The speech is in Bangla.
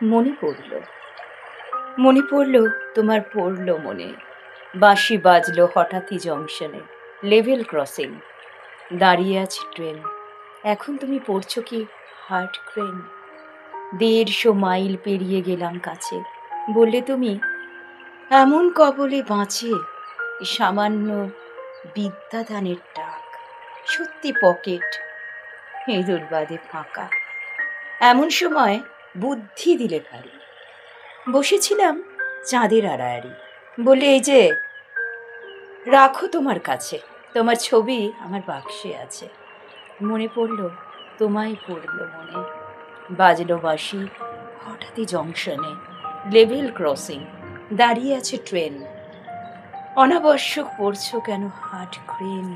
মনে পড়ল, মনে পড়ল, তোমার পড়ল মনে। বাঁশি বাজলো হঠাৎই জংশনে, লেভেল ক্রসিং, দাঁড়িয়ে আছে ট্রেন। এখন তুমি পড়ছো কি হার্ট ক্রেন? 150 মাইল পেরিয়ে গেলাম কাছে, বললে তুমি এমন কবলে বাঁচে সামান্য বিদ্যাদানের টাক, সত্যি পকেট ইঁদুর বাদে ফাঁকা। এমন সময় বুদ্ধি দিলে ভারী, বসেছিলাম চাঁদের আড়াআড়ি, বলে এই যে রাখো তোমার কাছে, তোমার ছবি আমার বাক্সে আছে। মনে পড়ল, তোমায় পড়ল মনে। বাজলো বাঁশি হঠাৎই জংশনে, লেভেল ক্রসিং, দাঁড়িয়ে আছে ট্রেন। অনাবশ্যক পড়ছো কেন হার্ট ক্রেন?